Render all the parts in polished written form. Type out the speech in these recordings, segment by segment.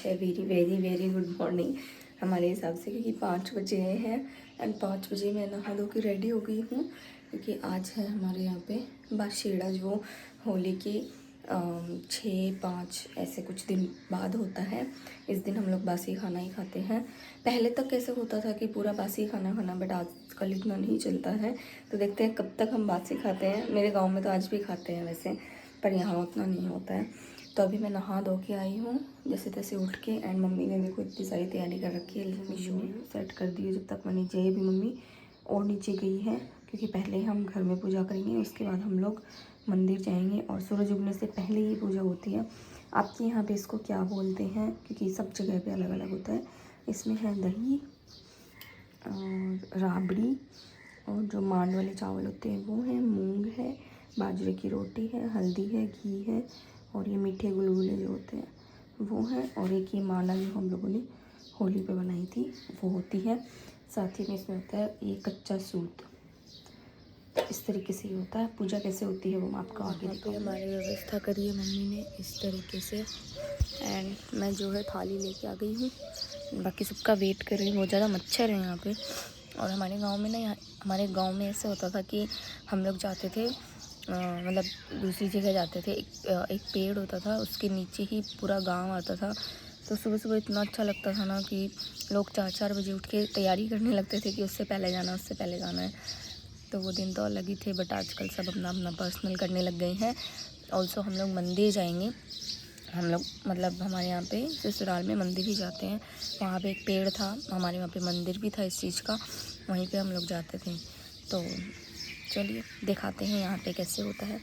है very very very good morning हमारे हिसाब से, क्योंकि 5 बजे हैं एंड 5 बजे मैं नहा धो के रेडी हो गई हूँ, क्योंकि आज है हमारे यहाँ पे बारसेड़ा, जो होली की 6-5 ऐसे कुछ दिन बाद होता है। इस दिन हम लोग बासी खाना ही खाते हैं। पहले तक कैसे होता था कि पूरा बासी खाना खाना, बट आजकल इतना नहीं चलता है। तो देखते हैं कब तक हम बासी खाते हैं। मेरे गांव में तो आज भी खाते हैं वैसे, पर यहाँ उतना नहीं होता है। तो अभी मैं नहा धो के आई हूँ जैसे तैसे उठ के, एंड मम्मी ने देखो इतनी सारी तैयारी कर रखी है। मम्मी ने सेट कर दी है, जब तक मैं नीचे भी मम्मी और नीचे गई है, क्योंकि पहले हम घर में पूजा करेंगे, उसके बाद हम लोग मंदिर जाएंगे। और सूरज उगने से पहले ये पूजा होती है। आपके यहाँ पे इसको क्या बोलते हैं, क्योंकि सब जगह पे अलग अलग होता है। इसमें है दही और राबड़ी, और जो मांड वाले चावल होते हैं वो है, मूंग है, बाजरे की रोटी है, हल्दी है, घी है, और ये मीठे गुलगुले जो होते हैं वो है, और एक ये माला जो हम लोगों ने होली पे बनाई थी वो होती है। साथ ही में इसमें होता है ये कच्चा सूत। इस तरीके से ही होता है। पूजा कैसे होती है वो मैं आपको आगे दिखाऊंगी। हमारी व्यवस्था करी है मम्मी ने इस तरीके से, एंड मैं जो है थाली लेके आ गई हूँ। बाकी सबका वेट कर रही हूँ। बहुत ज़्यादा मच्छर है यहाँ पे। और हमारे गांव में ना, हमारे गांव में ऐसे होता था कि हम लोग जाते थे, मतलब दूसरी जगह जाते थे। एक पेड़ होता था, उसके नीचे ही पूरा गांव आता था। तो सुबह सुबह इतना अच्छा लगता था ना कि लोग 4-4 बजे उठ के तैयारी करने लगते थे कि उससे पहले जाना, उससे पहले जाना है। तो वो दिन तो अलग ही थे, बट आजकल सब अपना अपना पर्सनल करने लग गए हैं। ऑल्सो हम लोग मंदिर जाएंगे। हम लोग मतलब हमारे यहाँ पे ससुराल में मंदिर ही जाते हैं। वहाँ पे एक पेड़ था, हमारे वहाँ पे मंदिर भी था इस चीज़ का, वहीं पे हम लोग जाते थे। तो चलिए दिखाते हैं यहाँ पे कैसे होता है।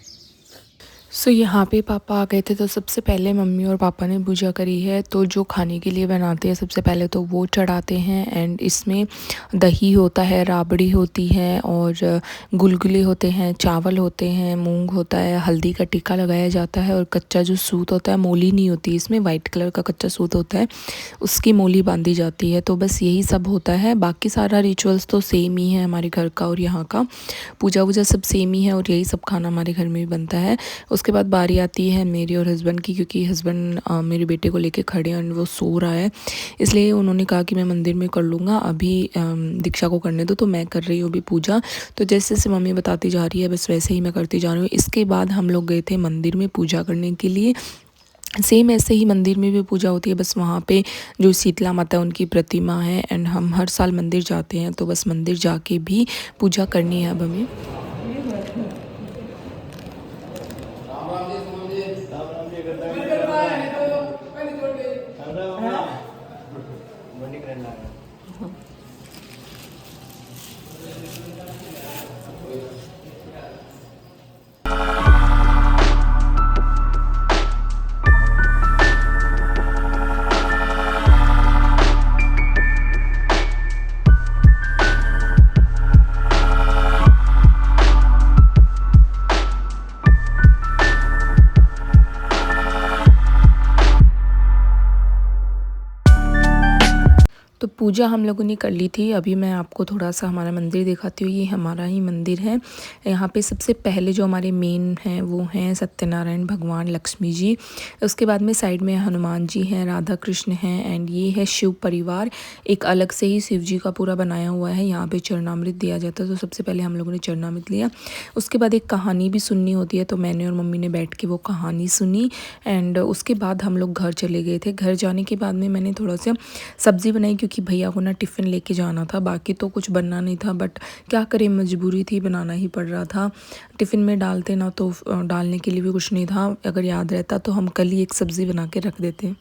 यहाँ पे पापा आ गए थे, तो सबसे पहले मम्मी और पापा ने पूजा करी है। तो जो खाने के लिए बनाते हैं सबसे पहले तो वो चढ़ाते हैं। एंड इसमें दही होता है, राबड़ी होती है, और गुलगुले होते हैं, चावल होते हैं, मूंग होता है, हल्दी का टीका लगाया जाता है, और कच्चा जो सूत होता है, मोली नहीं होती इसमें, वाइट कलर का कच्चा सूत होता है, उसकी मोली बांधी जाती है। तो बस यही सब होता है। बाकी सारा रिचुअल्स तो सेम ही है हमारे घर का और यहाँ का। पूजा वूजा सब सेम ही है, और यही सब खाना हमारे घर में भी बनता है। उसके बाद बारी आती है मेरी और हस्बैंड की, क्योंकि हस्बैंड मेरे बेटे को लेके खड़े हैं और वो सो रहा है, इसलिए उन्होंने कहा कि मैं मंदिर में कर लूँगा, अभी दीक्षा को करने दो। तो मैं कर रही हूँ अभी पूजा। तो जैसे जैसे मम्मी बताती जा रही है बस वैसे ही मैं करती जा रही हूँ। इसके बाद हम लोग गए थे मंदिर में पूजा करने के लिए। सेम ऐसे ही मंदिर में भी पूजा होती है, बस वहाँ पे जो शीतला माता उनकी प्रतिमा है, एंड हम हर साल मंदिर जाते हैं, तो बस मंदिर जाके भी पूजा करनी है अब हमें। तो पूजा हम लोगों ने कर ली थी। अभी मैं आपको थोड़ा सा हमारा मंदिर दिखाती हूँ। ये हमारा ही मंदिर है। यहाँ पे सबसे पहले जो हमारे मेन हैं वो हैं सत्यनारायण भगवान, लक्ष्मी जी। उसके बाद में साइड में हनुमान जी हैं, राधा कृष्ण हैं, एंड ये है शिव परिवार। एक अलग से ही शिव जी का पूरा बनाया हुआ है। यहाँ पे चरणामृत दिया जाता है, तो सबसे पहले हम लोगों ने चरणामृत लिया। उसके बाद एक कहानी भी सुननी होती है, तो मैंने और मम्मी ने बैठ के वो कहानी सुनी। एंड उसके बाद हम लोग घर चले गए थे। घर जाने के बाद में मैंने थोड़ा सा सब्ज़ी बनाई, क्योंकि भैया को ना टिफ़िन लेके जाना था। बाकी तो कुछ बनना नहीं था, बट क्या करें, मजबूरी थी, बनाना ही पड़ रहा था। टिफ़िन में डालते ना तो डालने के लिए भी कुछ नहीं था। अगर याद रहता तो हम कल ही एक सब्ज़ी बना के रख देते।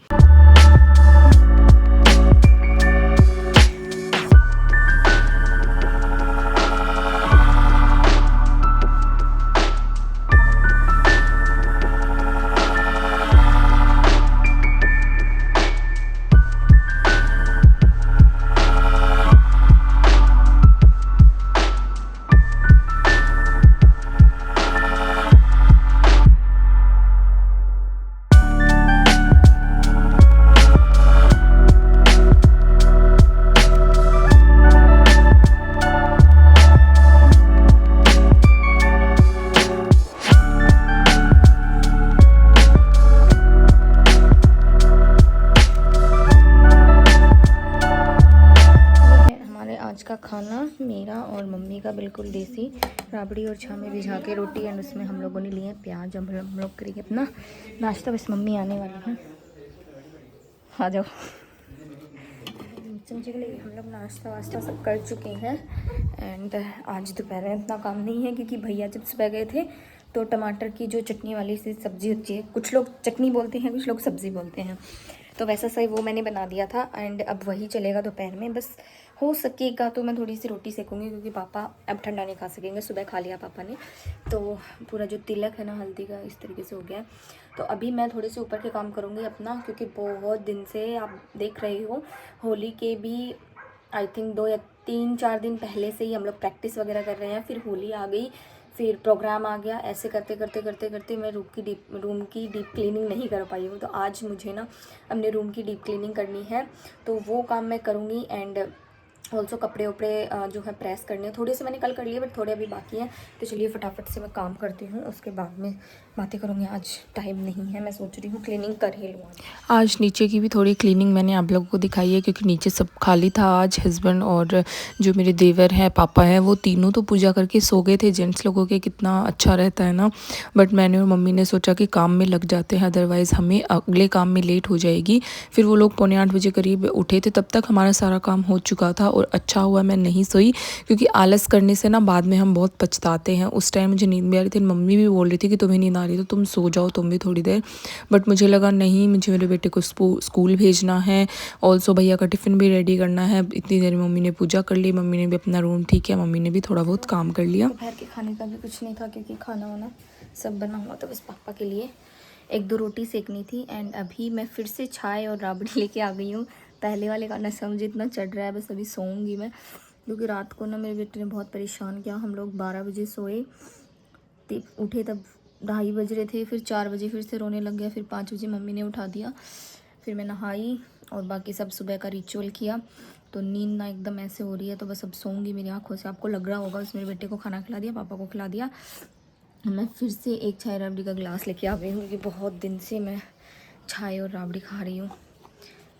खाने का बिल्कुल देसी राबड़ी और छाछ में भिजा के रोटी, एंड उसमें हम लोगों ने लिए हैं प्याज। अब हम लोग करेंगे अपना नाश्ता। बस मम्मी आने वाली हैं, आ जाओ। समझे कि नहीं, हम लोग नाश्ता वाश्ता सब कर चुके हैं। एंड आज दोपहर में इतना काम नहीं है क्योंकि भैया जब सुबह गए थे तो टमाटर की जो चटनी वाली सी सब्ज़ी होती है, कुछ लोग चटनी बोलते हैं, कुछ लोग सब्ज़ी बोलते हैं, तो वैसा सही वो मैंने बना दिया था। एंड अब वही चलेगा दोपहर में। बस हो सकेगा तो मैं थोड़ी सी रोटी सेकूँगी क्योंकि पापा अब ठंडा नहीं खा सकेंगे। सुबह खा लिया पापा ने, तो पूरा जो तिलक है ना हल्दी का इस तरीके से हो गया है। तो अभी मैं थोड़े से ऊपर के काम करूँगी अपना, क्योंकि बहुत दिन से आप देख रहे हो होली के भी आई थिंक 2 या 3-4 दिन पहले से ही हम लोग प्रैक्टिस वगैरह कर रहे हैं। फिर होली आ गई, फिर प्रोग्राम आ गया, ऐसे करते करते मैं रूम की डीप क्लीनिंग नहीं कर पाई हूँ। तो आज मुझे ना अपने रूम की डीप क्लीनिंग करनी है, तो वो काम मैं करूँगी। एंड ऑल्सो कपड़े वपड़े जो है प्रेस करने हैं, थोड़े से मैंने कल कर लिए बट थोड़े अभी बाकी हैं। तो चलिए फटाफट से मैं काम करती हूँ, उसके बाद में बातें करूँगी। आज टाइम नहीं है, मैं सोच रही हूँ क्लीनिंग कर ही लूँ आज नीचे की भी थोड़ी क्लीनिंग मैंने आप लोगों को दिखाई है क्योंकि नीचे सब खाली था। आज हस्बैंड और जो मेरे देवर हैं पापा हैं वो तीनों तो पूजा करके सो गए थे। जेंट्स लोगों के कितना अच्छा रहता है ना, बट मैंने और मम्मी ने सोचा कि काम में लग जाते हैं, अदरवाइज़ हमें अगले काम में लेट हो जाएगी। फिर वो लोग 7:45 बजे करीब उठे थे, तब तक हमारा सारा काम हो चुका था। और अच्छा हुआ मैं नहीं सोई क्योंकि आलस करने से ना बाद में हम बहुत पछताते हैं। उस टाइम मुझे नींद भी आ रही थी, मम्मी भी बोल रही थी कि तुम्हें नींद आ रही तो तुम सो जाओ तुम भी थोड़ी देर, बट मुझे लगा नहीं, मुझे मेरे बेटे को स्कूल भेजना है, ऑल्सो भैया का टिफ़िन भी रेडी करना है। इतनी देर मम्मी ने पूजा कर ली, मम्मी ने भी अपना रूम ठीक किया, मम्मी ने भी थोड़ा बहुत काम कर लिया। दोपहर के खाने का भी कुछ नहीं था क्योंकि खाना वाना सब बना हुआ था, बस पापा के लिए 1-2 रोटी सेकनी थी। एंड अभी मैं फिर से चाय और राबड़ी लेके आ गई हूँ। पहले वाले का नशा मुझे इतना चढ़ रहा है, बस अभी सोऊंगी मैं, क्योंकि रात को ना मेरे बेटे ने बहुत परेशान किया। हम लोग 12 बजे सोए, उठे तब 2:30 बज रहे थे, फिर 4 बजे फिर से रोने लग गया, फिर 5 बजे मम्मी ने उठा दिया, फिर मैं नहाई और बाकी सब सुबह का रिचुअल किया। तो नींद ना एकदम ऐसे हो रही है, तो बस अब सोऊंगी मेरी आंखों से। आपको लग रहा होगा, बस मेरे बेटे को खाना खिला दिया, पापा को खिला दिया। मैं फिर से एक चाय राबड़ी का गिलास लेके आ गई हूँ क्योंकि बहुत दिन से मैं चाय और राबड़ी खा रही हूँ।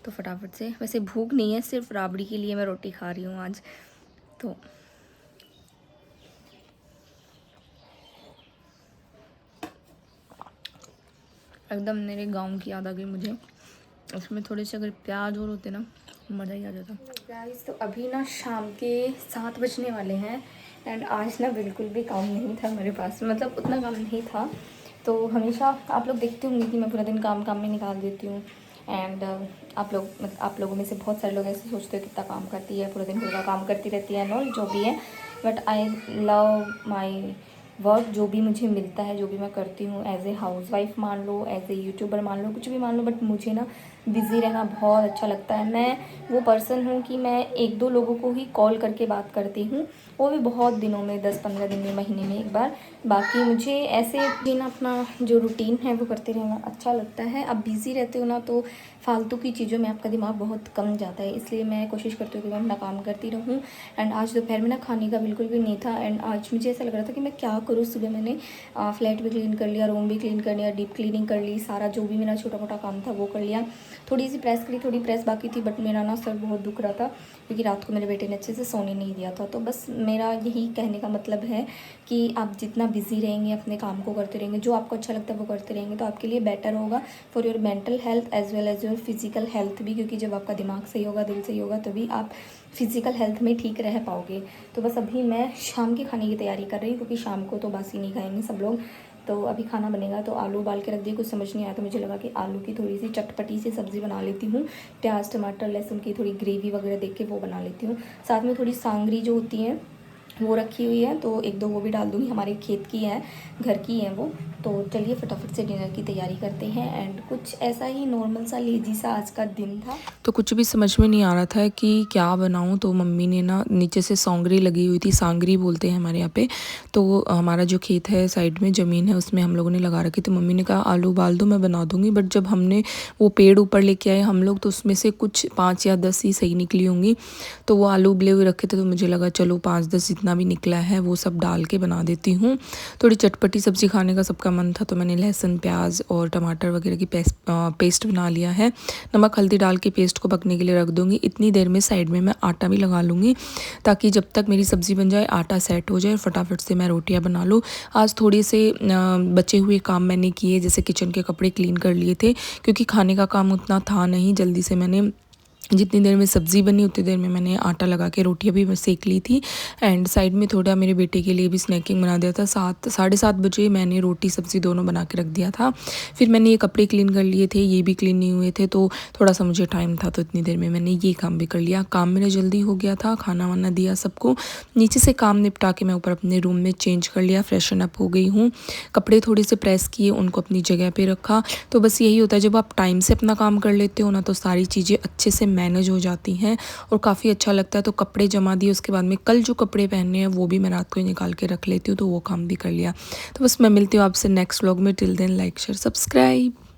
तो फटाफट से, वैसे भूख नहीं है, सिर्फ राबड़ी के लिए मैं रोटी खा रही हूँ आज। तो एकदम मेरे गांव की याद आ गई मुझे। उसमें थोड़े से अगर प्याज और होते ना, मज़ा ही आ जाता। गाइस तो अभी ना शाम के 7 बजने वाले हैं। एंड आज ना बिल्कुल भी काम नहीं था मेरे पास, मतलब उतना काम नहीं था। तो हमेशा आप लोग देखते होंगे कि मैं पूरा दिन काम में निकाल देती हूँ। एंड आप लोगों में से बहुत सारे लोग ऐसे सोचते हो कितना काम करती है, पूरा दिन पूरा काम करती रहती है, नो जो भी है। But I love my work, जो भी मुझे मिलता है, जो भी मैं करती हूँ एज ए हाउसवाइफ मान लो, एज ए यूट्यूबर मान लो, कुछ भी मान लो, बट मुझे ना बिज़ी रहना बहुत अच्छा लगता है। मैं वो पर्सन हूँ कि मैं 1-2 लोगों को ही कॉल करके बात करती हूँ, वो भी बहुत दिनों में, 10-15 दिन में, महीने में एक बार। बाकी मुझे ऐसे दिन अपना जो रूटीन है वो करते रहना अच्छा लगता है। अब बिज़ी रहते हो ना तो फालतू की चीज़ों में आपका दिमाग बहुत कम जाता है, इसलिए मैं कोशिश करती हूँ कि मैं अपना काम करती रहूँ। एंड आज दोपहर में ना खाने का बिल्कुल भी नहीं था। एंड आज मुझे ऐसा लग रहा था कि मैं क्या करूँ। सुबह मैंने फ्लैट भी क्लीन कर लिया, रूम भी क्लीन कर लिया, डीप क्लीनिंग कर ली, सारा जो भी मेरा छोटा मोटा काम था वो कर लिया। थोड़ी सी प्रेस करी, थोड़ी प्रेस बाकी थी, बट मेरा ना सर बहुत दुख रहा था क्योंकि रात को मेरे बेटे ने अच्छे से सोने नहीं दिया था। तो बस मेरा यही कहने का मतलब है कि आप जितना बिजी रहेंगे, अपने काम को करते रहेंगे, जो आपको अच्छा लगता है वो करते रहेंगे, तो आपके लिए बेटर होगा for your mental health as well as your physical health भी। क्योंकि जब आपका दिमाग सही होगा, दिल सही होगा, तभी आप फिजिकल हेल्थ में ठीक रह पाओगे। तो बस अभी मैं शाम के खाने की तैयारी कर रही हूँ क्योंकि शाम को तो बासी नहीं खाएंगे सब लोग। तो अभी खाना बनेगा, तो आलू उबाल के रख दिए, कुछ समझ नहीं आया तो मुझे लगा कि आलू की थोड़ी सी चटपटी सी सब्ज़ी बना लेती हूँ। प्याज टमाटर लहसुन की थोड़ी ग्रेवी वगैरह देख के वो बना लेती हूँ। साथ में थोड़ी सांगरी जो होती है वो रखी हुई है, तो 1-2 वो भी डाल दूँगी, हमारे खेत की है, घर की है वो। तो चलिए फटाफट से डिनर की तैयारी करते हैं। एंड कुछ ऐसा ही नॉर्मल सा लेजी सा आज का दिन था। तो कुछ भी समझ में नहीं आ रहा था कि क्या बनाऊं, तो मम्मी ने ना नीचे से सौंगरी लगी हुई थी, सांगरी बोलते हैं हमारे यहाँ पे। तो हमारा जो खेत है साइड में ज़मीन है उसमें हम लोगों ने लगा रखी, तो मम्मी ने कहा आलू उबाल दो मैं बना दूंगी। बट जब हमने वो पेड़ ऊपर लेके आए हम लोग, तो उसमें से कुछ 5 या 10 ही सही निकली होंगी। तो वो आलू उबले हुए रखे थे, तो मुझे लगा चलो 5-10 जितना जितना भी निकला है वो सब डाल के बना देती हूँ। थोड़ी चटपटी सब्ज़ी खाने का सबका मन था तो मैंने लहसुन प्याज और टमाटर वगैरह की पेस्ट बना लिया है। नमक हल्दी डाल के पेस्ट को पकने के लिए रख दूँगी। इतनी देर में साइड में मैं आटा भी लगा लूँगी ताकि जब तक मेरी सब्ज़ी बन जाए आटा सेट हो जाए और फटाफट से मैं रोटियाँ बना लूँ। आज थोड़े से बचे हुए काम मैंने किए, जैसे किचन के कपड़े क्लीन कर लिए थे क्योंकि खाने का काम उतना था नहीं। जल्दी से मैंने जितनी देर में सब्ज़ी बनी उतनी देर में मैंने आटा लगा के रोटियां भी सेक ली थी। एंड साइड में थोड़ा मेरे बेटे के लिए भी स्नैकिंग बना दिया था। 7 साढ़े 7 बजे मैंने रोटी सब्ज़ी दोनों बना के रख दिया था। फिर मैंने ये कपड़े क्लीन कर लिए थे, ये भी क्लीन नहीं हुए थे तो थोड़ा सा मुझे टाइम था तो इतनी देर में मैंने ये काम भी कर लिया। काम मेरा जल्दी हो गया था, खाना वाना दिया सबको, नीचे से काम निपटा के मैं ऊपर अपने रूम में चेंज कर लिया, फ्रेशन अप हो गई हूँ। कपड़े थोड़े से प्रेस किए, उनको अपनी जगह पर रखा। तो बस यही होता है, जब आप टाइम से अपना काम कर लेते हो ना तो सारी चीज़ें अच्छे से मैनेज हो जाती हैं और काफ़ी अच्छा लगता है। तो कपड़े जमा दिए, उसके बाद में कल जो कपड़े पहनने हैं वो भी मैं रात को ही निकाल के रख लेती हूँ, तो वो काम भी कर लिया। तो बस मैं मिलती हूँ आपसे नेक्स्ट व्लॉग में। Till then like share subscribe.